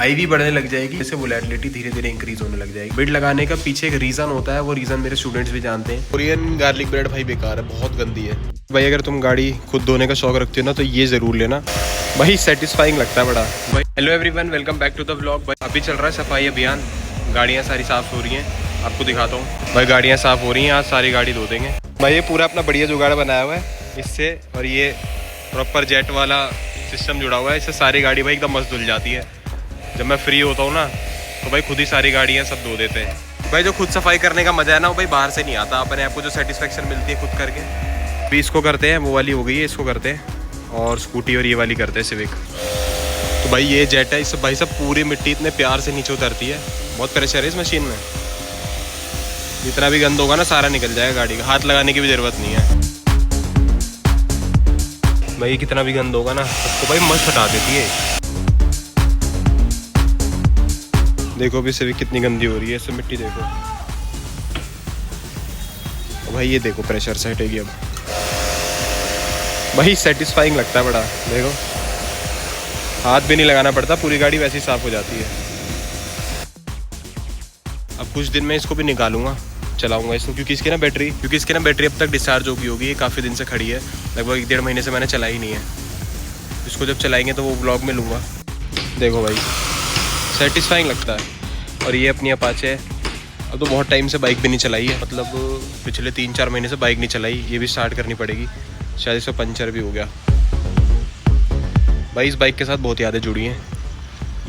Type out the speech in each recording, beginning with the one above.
Ivy बढ़ने लग जाएगी, जैसे वोलेटिलिटी धीरे धीरे इंक्रीज होने लग जाएगी। बिड लगाने का पीछे एक रीजन होता है, वो रीजन मेरे स्टूडेंट्स भी जानते हैं। कोरियन गार्लिक ब्रेड भाई बेकार है, बहुत गंदी है भाई। अगर तुम गाड़ी खुद धोने का शौक रखते हो ना तो ये जरूर लेना भाई, सेटिस्फाइंग लगता है बड़ा भाई। Hello everyone, welcome back to the vlog. भाई अभी चल रहा है सफाई अभियान, गाड़ियाँ सारी साफ हो रही हैं, आपको दिखाता हूँ भाई। गाड़ियाँ साफ हो रही हैं, आज सारी गाड़ी धो देंगे भाई। ये पूरा अपना बढ़िया जुगाड़ बनाया हुआ है इससे, और ये प्रॉपर जेट वाला सिस्टम जुड़ा हुआ है, इससे सारी गाड़ी भाई एकदम मस्त धुल जाती है। जब मैं फ्री होता हूँ ना तो भाई खुद ही सारी गाड़ियाँ सब धो देते हैं भाई। जो खुद सफाई करने का मजा है ना वो भाई बाहर से नहीं आता, अपने आप को जो सेटिस्फेक्शन मिलती है खुद करके। अभी इसको करते हैं, वो वाली हो गई है, इसको करते हैं, और स्कूटी और ये वाली करते हैं सिविक। तो भाई ये जेट है, इससे भाई सब पूरी मिट्टी इतने प्यार से नीचे उतरती है, बहुत प्रेशर है इस मशीन में। जितना भी गंद होगा ना सारा निकल जाएगा गाड़ी का, हाथ लगाने की भी ज़रूरत नहीं है भाई। कितना भी गंद होगा ना उसको भाई मस्त हटा देती है। देखो अभी सिविक कितनी गंदी हो रही है, इससे मिट्टी देखो भाई। ये देखो प्रेशर से हटेगी अब भाई, सेटिस्फाइंग लगता है बड़ा। देखो हाथ भी नहीं लगाना पड़ता, पूरी गाड़ी वैसे ही साफ हो जाती है। अब कुछ दिन में इसको भी निकालूंगा, चलाऊंगा इसको, क्योंकि इसकी ना बैटरी अब तक डिस्चार्ज होगी। ये काफ़ी दिन से खड़ी है, लगभग 1-1.5 महीने से मैंने चलाई नहीं है। इसको जब चलाएंगे तो वो ब्लॉग में लूँगा। देखो भाई सेटिस्फाइंग लगता है। और ये अपनी अपाचे है, अब तो बहुत टाइम से बाइक भी नहीं चलाई है, मतलब पिछले 3-4 महीने से बाइक नहीं चलाई। ये भी स्टार्ट करनी पड़ेगी, शायद इसका पंचर भी हो गया भाई। इस बाइक के साथ बहुत यादें जुड़ी हैं।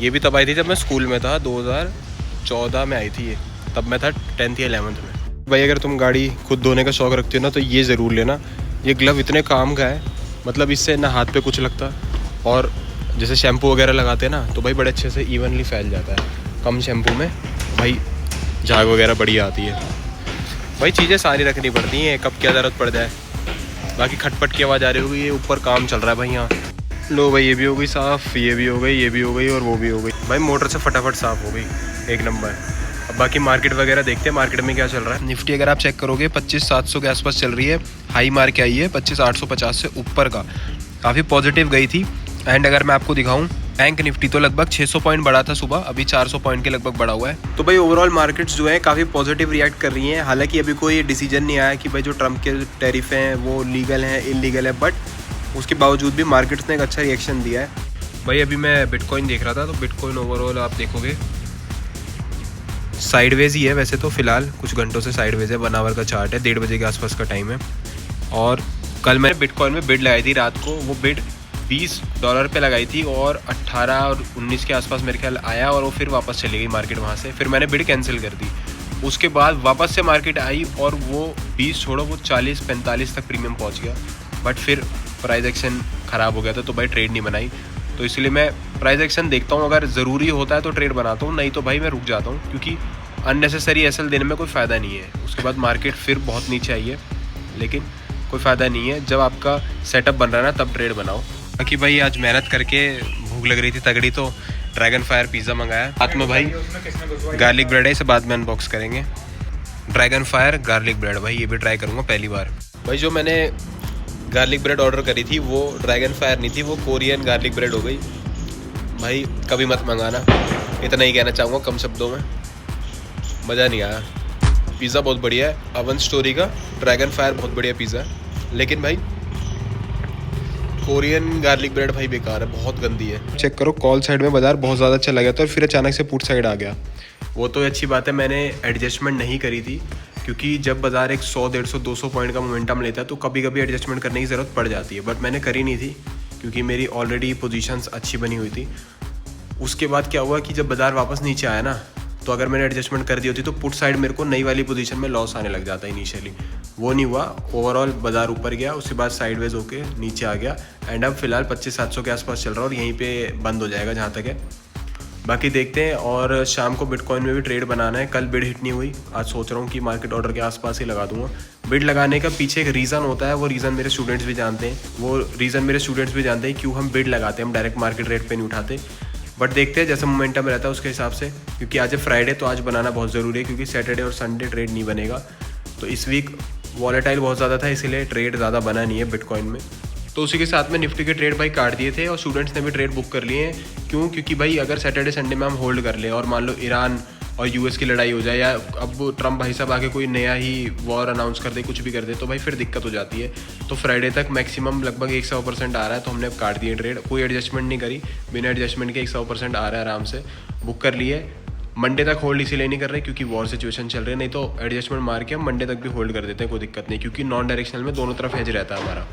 ये भी तब आई थी जब मैं स्कूल में था, 2014 में आई थी ये, तब मैं था 10th या 11th में भाई। अगर तुम गाड़ी खुद धोने का शौक रखते हो ना तो ये ज़रूर लेना। ये ग्लव इतने काम का है, मतलब इससे ना हाथ पे कुछ लगता, और जैसे शैम्पू वगैरह लगाते हैं ना तो भाई बड़े अच्छे से इवनली फैल जाता है कम शैम्पू में भाई। झाग वगैरह बढ़िया आती है भाई। चीज़ें सारी रखनी पड़ती हैं, कब क्या ज़रूरत पड़ जाए। बाकी खटपट की आवाज़ आ रही होगी, ये ऊपर काम चल रहा है भाई यहाँ। लो भाई ये भी हो गई साफ़, ये भी हो गई, ये भी हो गई, और वो भी हो गई भाई। मोटर से फटाफट साफ़ हो गई, एक नंबर। अब बाकी मार्केट वगैरह देखते हैं, मार्केट में क्या चल रहा है। निफ्टी अगर आप चेक करोगे 25,700 के आसपास चल रही है, हाई मार के आई है 25,850 से ऊपर का, काफ़ी पॉजिटिव गई थी। एंड अगर मैं आपको दिखाऊं, बैंक निफ्टी तो लगभग 600 पॉइंट बढ़ा था सुबह, अभी 400 पॉइंट के लगभग बढ़ा हुआ है। तो भाई ओवरऑल मार्केट्स जो है काफ़ी पॉजिटिव रिएक्ट कर रही हैं। हालांकि अभी कोई डिसीजन नहीं आया कि भाई जो ट्रम्प के टैरिफ हैं वो लीगल हैं इलीगल है, बट उसके बावजूद भी मार्केट्स ने एक अच्छा रिएक्शन दिया है भाई। अभी मैं बिटकॉइन देख रहा था, तो बिटकॉइन ओवरऑल आप देखोगे साइडवेज ही है वैसे तो, फिलहाल कुछ घंटों से साइडवेज है। 1 आवर का चार्ट है, 1:30 बजे के आसपास का टाइम है। और कल मैंने बिटकॉइन में बिड लगाई थी रात को, वो बिड $20 पे लगाई थी, और 18 और 19 के आसपास मेरे ख्याल आया, और वो फिर वापस चली गई मार्केट वहाँ से। फिर मैंने बिड कैंसिल कर दी। उसके बाद वापस से मार्केट आई और वो 20 छोड़ो, वो 40-45 तक प्रीमियम पहुँच गया। बट फिर प्राइस एक्शन ख़राब हो गया था, तो भाई ट्रेड नहीं बनाई। तो इसलिए मैं प्राइस एक्शन देखता हूँ, अगर ज़रूरी होता है तो ट्रेड बनाता हूँ, नहीं तो भाई मैं रुक जाता हूँ, क्योंकि अननेसेसरी एसएल देने में कोई फ़ायदा नहीं है। उसके बाद मार्केट फिर बहुत नीचे आई है, लेकिन कोई फ़ायदा नहीं है। जब आपका सेटअप बन रहा है ना तब ट्रेड बनाओ। बाकी भाई आज मेहनत करके भूख लग रही थी तगड़ी, तो ड्रैगन फायर पिज़्ज़ा मंगाया। साथ में भाई गार्लिक ब्रेड है, इसे बाद में अनबॉक्स करेंगे। ड्रैगन फायर गार्लिक ब्रेड भाई, ये भी ट्राई करूँगा पहली बार भाई। जो मैंने गार्लिक ब्रेड ऑर्डर करी थी वो ड्रैगन फायर नहीं थी, वो कोरियन गार्लिक ब्रेड हो गई भाई। कभी मत मंगाना, इतना ही कहना चाहूँगा कम शब्दों में, मज़ा नहीं आया। पिज़्ज़ा बहुत बढ़िया है अवन स्टोरी का, ड्रैगन फायर बहुत बढ़िया पिज़्ज़ा है, लेकिन भाई कोरियन गार्लिक ब्रेड भाई बेकार है, बहुत गंदी है। चेक करो कॉल साइड में बाजार बहुत ज़्यादा अच्छा लगा था, और फिर अचानक से पुट साइड आ गया। वो तो अच्छी बात है, मैंने एडजस्टमेंट नहीं करी थी, क्योंकि जब बाजार एक 100, 150, 200 पॉइंट का मोमेंटम लेता है तो कभी कभी एडजस्टमेंट करने की ज़रूरत पड़ जाती है। बट मैंने करी नहीं थी, क्योंकि मेरी ऑलरेडी पोजीशंस अच्छी बनी हुई थी। उसके बाद क्या हुआ कि जब बाजार वापस नीचे आया ना, तो अगर मैंने एडजस्टमेंट कर दी होती तो पुट साइड मेरे को नई वाली पोजीशन में लॉस आने लग जाता इनिशियली। वो नहीं हुआ, ओवरऑल बाजार ऊपर गया, उसके बाद साइडवेज होके नीचे आ गया। एंड अब फिलहाल 25,700 के आसपास चल रहा है, और यहीं पे बंद हो जाएगा जहाँ तक है। बाकी देखते हैं। और शाम को बिटकॉइन में भी ट्रेड बनाना है, कल बिड हिट नहीं हुई, आज सोच रहा हूँ कि मार्केट ऑर्डर के आसपास ही लगा दूंगा। बिड लगाने का पीछे एक रीज़न होता है, वो रीज़न मेरे स्टूडेंट्स भी जानते हैं, क्यों हम बिड लगाते हैं, हम डायरेक्ट मार्केट रेट पे नहीं उठाते। बट देखते हैं जैसे मोमेंटम रहता है उसके हिसाब से, क्योंकि आज है फ्राइडे, तो आज बनाना बहुत ज़रूरी है, क्योंकि सैटरडे और संडे ट्रेड नहीं बनेगा। तो इस वीक वॉलेटाइल बहुत ज़्यादा था, इसीलिए ट्रेड ज़्यादा बना नहीं है बिटकॉइन में। तो उसी के साथ में निफ्टी के ट्रेड भाई काट दिए थे और स्टूडेंट्स ने भी ट्रेड बुक कर लिए हैं। क्यों? क्योंकि भाई अगर सैटरडे संडे में हम होल्ड कर लें और मान लो ईरान और यूएस की लड़ाई हो जाए या अब ट्रम्प भाई साहब आके कोई नया ही वॉर अनाउंस कर दे, कुछ भी कर दे, तो भाई फिर दिक्कत हो जाती है। तो फ्राइडे तक मैक्सिमम लगभग 100% आ रहा है, तो हमने अब काट दिए ट्रेड, कोई एडजस्टमेंट नहीं करी, बिना एडजस्टमेंट के 100% आ रहा है, आराम से बुक कर लिए। मंडे तक होल्ड इसीलिए नहीं कर रहे क्योंकि वॉर सिचुएशन चल रही है, नहीं तो एडजस्टमेंट मार के हम मंडे तक भी होल्ड कर देते हैं, कोई दिक्कत नहीं, क्योंकि नॉन डायरेक्शनल में दोनों तरफ हेज रहता है हमारा।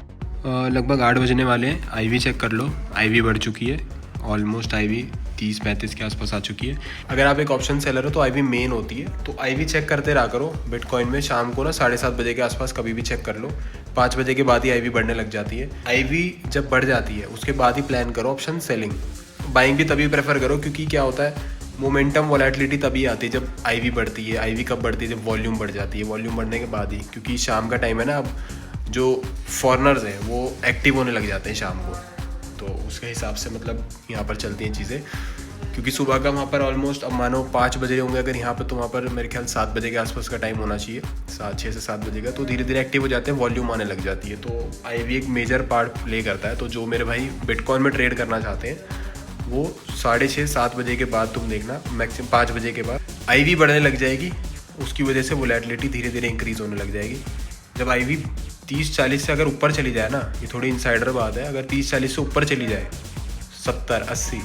लगभग 8 बजने वाले हैं। आईवी चेक कर लो, आईवी बढ़ चुकी है ऑलमोस्ट, आईवी 30-35 के आसपास आ चुकी है। अगर आप एक ऑप्शन सेलर हो तो आईवी मेन होती है, तो आईवी चेक करते रहा करो बिटकॉइन में। शाम को ना 7:30 बजे के आसपास कभी भी चेक कर लो, 5 बजे के बाद ही आईवी बढ़ने लग जाती है। आईवी जब बढ़ जाती है उसके बाद ही प्लान करो ऑप्शन सेलिंग। बाइंग भी तभी प्रेफर करो, क्योंकि क्या होता है, मोमेंटम वॉलेटिलिटी तभी आती है जब आईवी बढ़ती है। आईवी कब बढ़ती है? जब वॉल्यूम बढ़ जाती है, वॉल्यूम बढ़ने के बाद ही, क्योंकि शाम का टाइम है ना, अब जो फॉरेनर्स हैं वो एक्टिव होने लग जाते हैं शाम को, तो उसके हिसाब से मतलब यहाँ पर चलती हैं चीज़ें। क्योंकि सुबह का वहाँ पर ऑलमोस्ट अब मानो 5 बज रहे होंगे अगर यहाँ पर, तो वहाँ पर मेरे ख्याल 7 बजे के आसपास का टाइम होना चाहिए, 6 से 7 बजे का, तो धीरे धीरे एक्टिव हो जाते हैं, वॉल्यूम आने लग जाती है। तो आईवी एक मेजर पार्ट प्ले करता है। तो जो मेरे भाई बिटकॉइन में ट्रेड करना चाहते हैं वो 6:30-7 बजे के बाद तुम देखना, मैक्सिमम 5 बजे के बाद आईवी बढ़ने लग जाएगी, उसकी वजह से वोलेटिलिटी धीरे धीरे इंक्रीज़ होने लग जाएगी। जब आईवी 30-40 से अगर ऊपर चली जाए ना, ये थोड़ी इनसाइडर बात है, अगर 30-40 से ऊपर चली जाए, 70-80,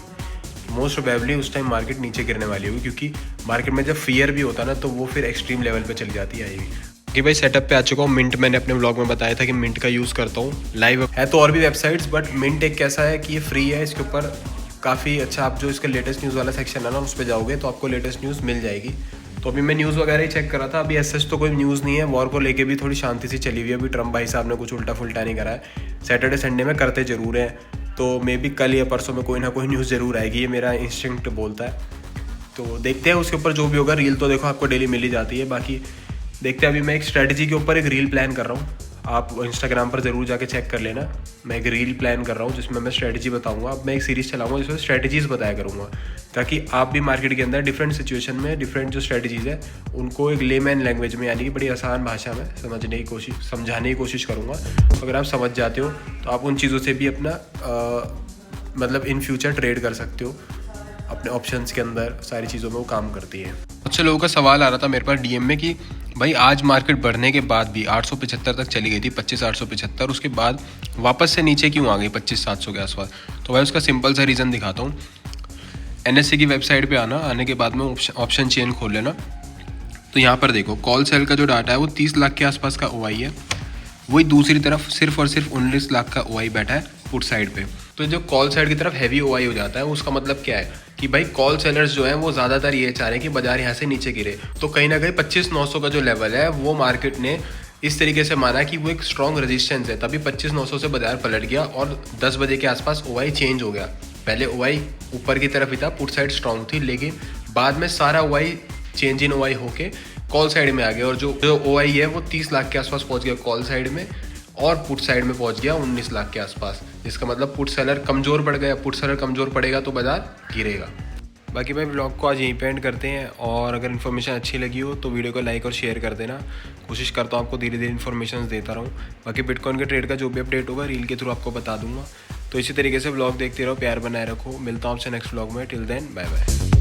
मोस्ट प्रोबेबली उस टाइम मार्केट नीचे गिरने वाली होगी, क्योंकि मार्केट में जब फियर भी होता है ना, तो वो फिर एक्सट्रीम लेवल पे चली जाती है आईवी। कि भाई सेटअप पे आ चुका हूँ। मिंट मैंने अपने ब्लॉग में बताया था कि मिंट का यूज़ करता हूँ। लाइव है तो और भी वेबसाइट्स, बट मिंट एक कैसा है कि ये फ्री है, इसके ऊपर काफ़ी अच्छा, आप जो इसका लेटेस्ट न्यूज़ वाला सेक्शन है ना, उस पर जाओगे तो आपको लेटेस्ट न्यूज़ मिल जाएगी। तो अभी मैं न्यूज़ वगैरह ही चेक कर रहा था। अभी ऐसा तो कोई न्यूज़ नहीं है, वॉर को लेके भी थोड़ी शांति से चली हुई है। अभी ट्रम्प भाई साहब ने कुछ उल्टा फुल्टा नहीं करा है। सैटरडे संडे में करते ज़रूर हैं, तो मे बी कल या परसों में कोई ना कोई न्यूज़ ज़रूर आएगी, ये मेरा इंस्टिंक्ट बोलता है। तो देखते हैं उसके ऊपर जो भी होगा। रील तो देखो आपको डेली मिल ही जाती है, बाकी देखते हैं। अभी मैं एक स्ट्रेटजी के ऊपर एक रील प्लान कर रहा हूँ, आप इंस्टाग्राम पर ज़रूर जाके चेक कर लेना। मैं एक रील प्लान कर रहा हूँ जिसमें मैं स्ट्रेटजी बताऊँगा। अब मैं एक सीरीज़ चलाऊँगा जिसमें स्ट्रेटजीज़ बताया करूँगा, ताकि आप भी मार्केट के अंदर डिफरेंट सिचुएशन में डिफरेंट जो स्ट्रेटजीज़ है उनको एक लेमैन लैंग्वेज में, यानी कि बड़ी आसान भाषा में समझाने की कोशिश करूँगा। तो अगर आप समझ जाते हो तो आप उन चीज़ों से भी अपना मतलब इन फ्यूचर ट्रेड कर सकते हो। अपने ऑप्शंस के अंदर सारी चीज़ों में वो काम करती है। अच्छे लोगों का सवाल आ रहा था मेरे पास डीएम में कि भाई आज मार्केट बढ़ने के बाद भी 875 तक चली गई थी, 25,875, उसके बाद वापस से नीचे क्यों आ गई 25,700 के आसपास। तो भाई उसका सिंपल सा रीज़न दिखाता हूँ। एनएससी की वेबसाइट पे आने के बाद में ऑप्शन चेन खोल लेना। तो यहाँ पर देखो कॉल सेल का जो डाटा है वो 30 लाख के आसपास का ओआई है। वही दूसरी तरफ सिर्फ और सिर्फ 19 लाख का ओआई बैठा है पुट साइड पे। तो जो कॉल साइड की तरफ हैवी ओआई हो जाता है, उसका मतलब क्या है कि भाई कॉल सेलर्स जो हैं वो ज़्यादातर ये चाह रहे हैं कि बाजार यहाँ से नीचे गिरे। तो कहीं ना कहीं 25,900 का जो लेवल है वो मार्केट ने इस तरीके से माना कि वो एक स्ट्रॉन्ग रेजिस्टेंस है, तभी 25,900 से बाजार पलट गया और 10 बजे के आसपास ओआई चेंज हो गया। पहले ओआई ऊपर की तरफ ही था, पुट साइड स्ट्रॉन्ग थी, लेकिन बाद में सारा ओआई चेंज इन ओआई होके कॉल साइड में आ गया और जो ओआई है वो 30 लाख के आसपास पहुँच गया कॉल साइड में और पुट साइड में पहुंच गया 19 लाख के आसपास। जिसका मतलब पुट सेलर कमज़ोर पड़ गया, पुट सेलर कमज़ोर पड़ेगा तो बाजार गिरेगा। बाकी भाई ब्लॉग को आज यहीं पे एंड करते हैं, और अगर इन्फॉर्मेशन अच्छी लगी हो तो वीडियो को लाइक और शेयर कर देना। कोशिश करता हूँ आपको धीरे धीरे इन्फॉर्मेशन देता रहूँ। बाकी बिटकॉइन के ट्रेड का जो भी अपडेट होगा रील के थ्रू आपको बता दूंगा। तो इसी तरीके से ब्लॉग देखते रहो, प्यार बनाए रखो। मिलता हूँ आपसे नेक्स्ट ब्लॉग में। Till then bye bye.